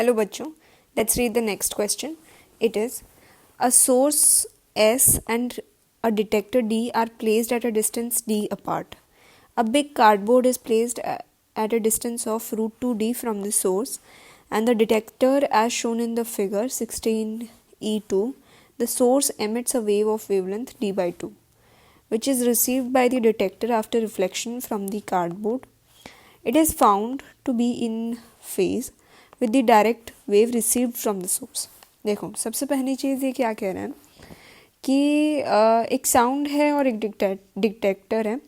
Hello बच्चों, let's read the next question. It is a source S and a detector D are placed at a distance D apart. A big cardboard is placed at a distance of root 2D from the source and the detector as shown in the figure 16E2. The source emits a wave of wavelength D by 2 which is received by the detector after reflection from the cardboard. It is found to be in phase with the direct wave received from the source. देखो सबसे पहली चीज़ ये क्या कह रहे हैं कि एक साउंड है और एक डिटेक्टर है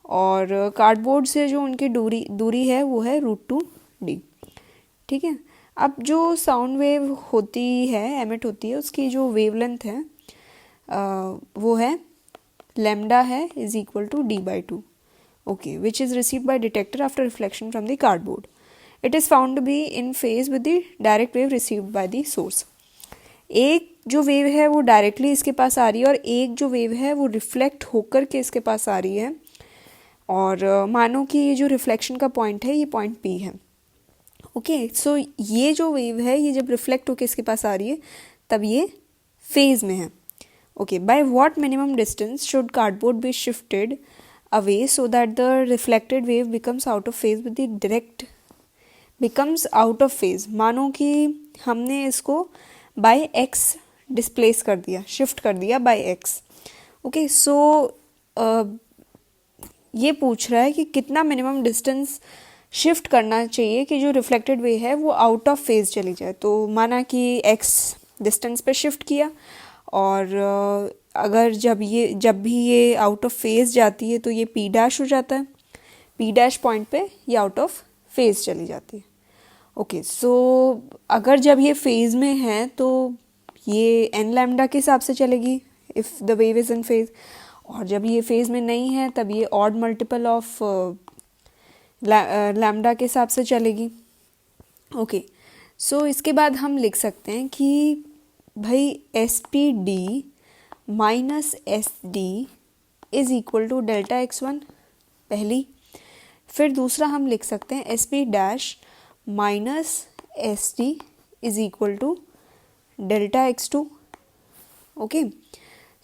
और कार्डबोर्ड से जो उनकी दूरी है वो है √2D. ठीक है. अब जो साउंड वेव होती है एमिट होती है उसकी जो वेवलेंथ है वो है लैम्डा है is equal to D/2. Okay, which is received by detector after reflection from the cardboard. It is found to be in phase with the direct wave received by the source. एक जो wave है वो directly इसके पास आ रही है और एक जो वेव है वो रिफ्लेक्ट होकर के इसके पास आ रही है और मानो कि ये जो रिफ्लेक्शन का पॉइंट है ये पॉइंट P है. ओके, सो ये जो वेव है ये जब रिफ्लेक्ट होकर इसके पास आ रही है तब ये फेज में है. Okay, by what minimum distance should cardboard be shifted away so that the reflected wave becomes out of phase with the direct becomes out of phase. मानो कि हमने इसको by x डिस्प्लेस कर दिया, शिफ्ट कर दिया by x. ओके, सो ये पूछ रहा है कि कितना मिनिमम डिस्टेंस शिफ्ट करना चाहिए कि जो रिफ्लेक्टेड वे है वो आउट ऑफ फेज चली जाए. तो माना कि x डिस्टेंस पे शिफ्ट किया और अगर जब भी ये आउट ऑफ फेज जाती है तो ये P' हो जाता है. P' पॉइंट पे ये आउट ऑफ फेज चली जाती है. ओके, सो अगर जब ये फेज में है तो ये n लैम्डा के हिसाब से चलेगी if the wave is in phase, और जब ये फेज में नहीं है तब ये ऑड मल्टीपल ऑफ लैम्डा के हिसाब से चलेगी. ओके, सो इसके बाद हम लिख सकते हैं कि भाई SPD minus SD is equal to delta x1 पहली. फिर दूसरा हम लिख सकते हैं SP' minus SD is equal to delta x2. Okay,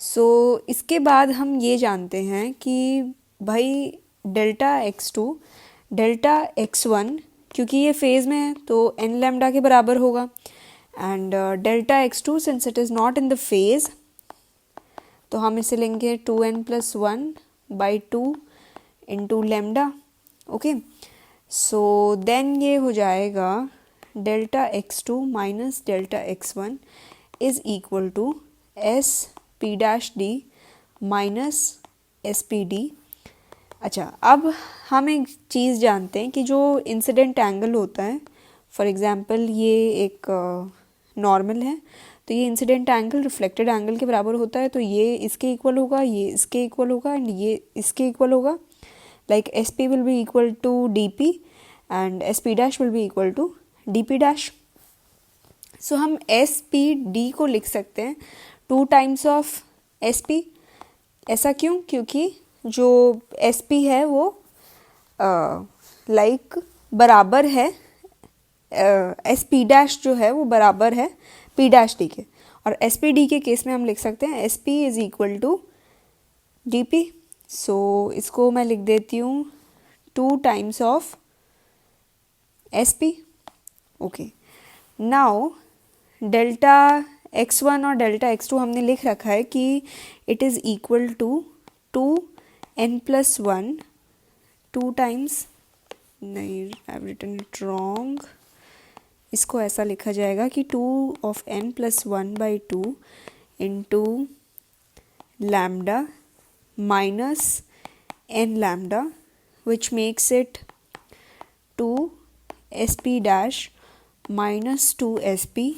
so इसके बाद हम ये जानते हैं कि भाई डेल्टा x2 डेल्टा x1 क्योंकि ये फेज़ में है तो n लैम्डा के बराबर होगा and delta x2 since it is not in the phase तो हम इसे लेंगे 2n+1/2 into lambda. Okay, so then ये हो जाएगा delta x2 minus delta x1 is equal to SP' minus SPD. अच्छा, अब हम एक चीज़ जानते हैं कि जो इंसिडेंट एंगल होता है, फॉर एग्ज़ाम्पल ये एक नॉर्मल है तो ये इंसिडेंट एंगल रिफ्लेक्टेड एंगल के बराबर होता है. तो ये इसके इक्वल होगा, ये इसके इक्वल होगा एंड ये इसके इक्वल होगा. Like SP will be equal to DP and SP' will be equal to DP'. So हम SPD को लिख सकते हैं 2 टाइम्स ऑफ SP. ऐसा क्यों? क्योंकि जो SP है वो लाइक बराबर है SP' जो है वो बराबर है P' के, और SPD के केस में हम लिख सकते हैं SP is equal to DP. So इसको मैं लिख देती हूँ 2 times of SP. Okay, now delta x1 और डेल्टा x2 हमने लिख रखा है कि it is equal to 2n+1 2 times, नहीं I have written it wrong, इसको ऐसा लिखा जाएगा कि 2n+1/2 into lambda minus n lambda which makes it 2SP' minus 2SP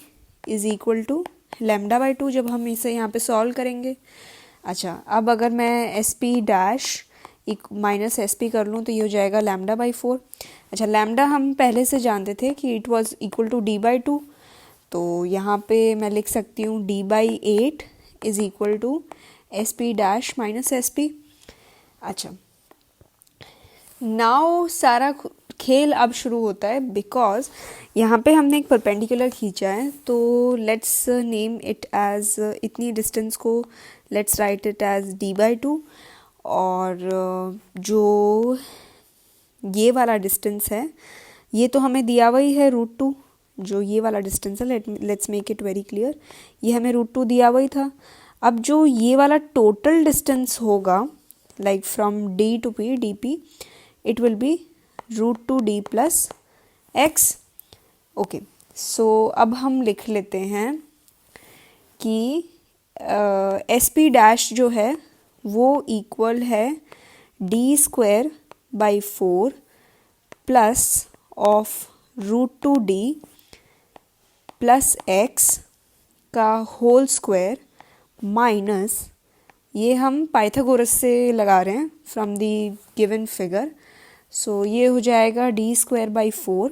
is equal to λ/2 जब हम इसे यहाँ पे सॉल्व करेंगे. अच्छा, अब अगर मैं SP' माइनस SP कर लूँ तो ये हो जाएगा λ/4. अच्छा, लैम्डा हम पहले से जानते थे कि it was equal to D/2, तो यहाँ पे मैं लिख सकती हूँ D/8 is equal to SP' minus SP. अच्छा, नाउ सारा खेल अब शुरू होता है, बिकॉज यहाँ पे हमने एक परपेंडिकुलर खींचा है, तो लेट्स नेम इट एज, इतनी डिस्टेंस को let's write it as d/2, और जो ये वाला डिस्टेंस है ये तो हमें दिया हुआ ही है √2, जो ये वाला डिस्टेंस है, let's make it very clear, ये हमें √2 दिया हुआ ही था। अब जो ये वाला टोटल डिस्टेंस होगा, like from d to p, dp, it will be √2d plus x। Okay, so अब हम लिख लेते हैं कि SP' जो है वो इक्वल है d²/4 plus of √2d plus x का होल स्क्वायर माइनस, ये हम पाइथागोरस से लगा रहे हैं from the given figure, so ये हो जाएगा d²/4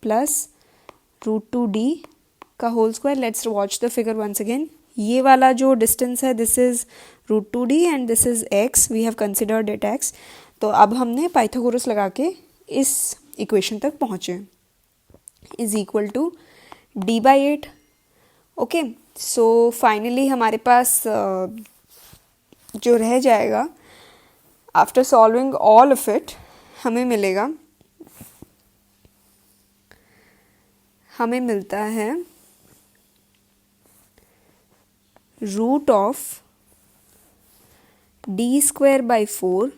प्लस √2d का whole square. Let's watch the figure once again. ये वाला जो डिस्टेंस है this is √2d and this is x, we have considered it x। तो अब हमने पाइथागोरस लगा के इस इक्वेशन तक पहुँचे, is equal to d/8। Okay, so finally हमारे पास जो रह जाएगा after solving all of it, हमें मिलता है root of d²/4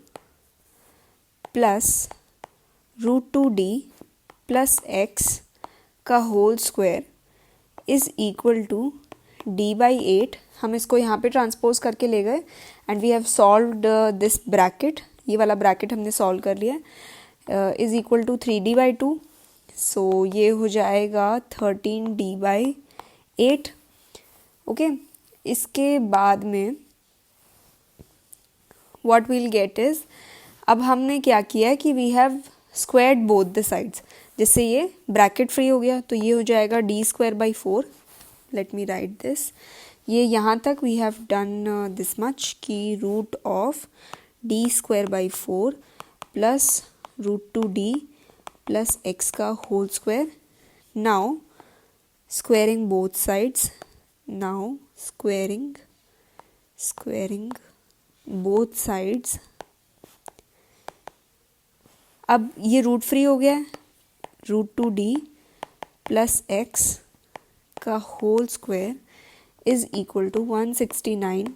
plus √2d plus x का whole square is equal to d/8। हम इसको यहाँ पे ट्रांसपोज करके ले गए and we have solved this bracket, ये वाला ब्रैकेट हमने सॉल्व कर लिया, इज इक्वल टू 3d/2, सो ये हो जाएगा 13d/8। ओके, इसके बाद में व्हाट वील गेट इज, अब हमने क्या किया कि we have squared both the sides, जिससे ये ब्रैकेट फ्री हो गया, तो ये हो जाएगा d²/4। Let me right this, ये यहाँ तक we have done this much कि root of d²/4 plus √2d plus x का whole square. Now squaring both sides, now squaring both sides. अब ये रूट फ्री हो गया है, √2d प्लस x का whole square is equal to 169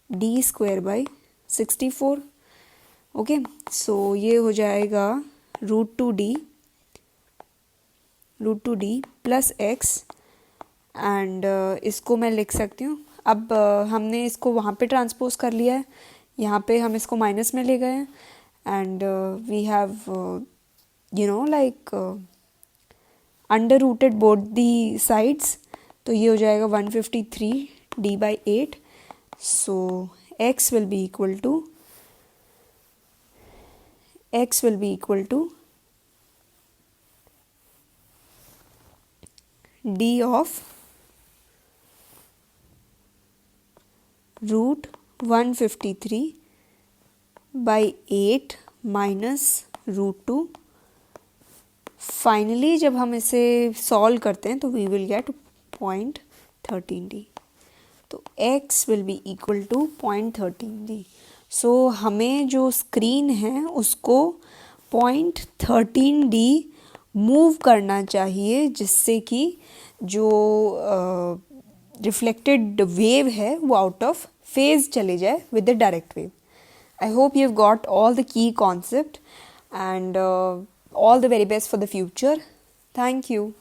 d²/64। Okay, so ये हो जाएगा √2d प्लस x, एंड इसको मैं लिख सकती हूँ। अब हमने इसको वहाँ पे ट्रांसपोज कर लिया है, यहाँ पे हम इसको माइनस में ले गए हैं, and we have under rooted both the sides, तो ये हो जाएगा 153 d/8। So x will be equal to d of √153/8 minus √2। Finally जब हम इसे सॉल्व करते हैं तो वी विल गेट 0.13d, तो x will be equal to 0.13d। So हमें जो स्क्रीन है उसको 0.13d मूव करना चाहिए, जिससे कि जो रिफ्लेक्टेड वेव है वो आउट ऑफ फेज चले जाए with the direct wave. I hope you've got all the key concept, and all the very best for the future. Thank you.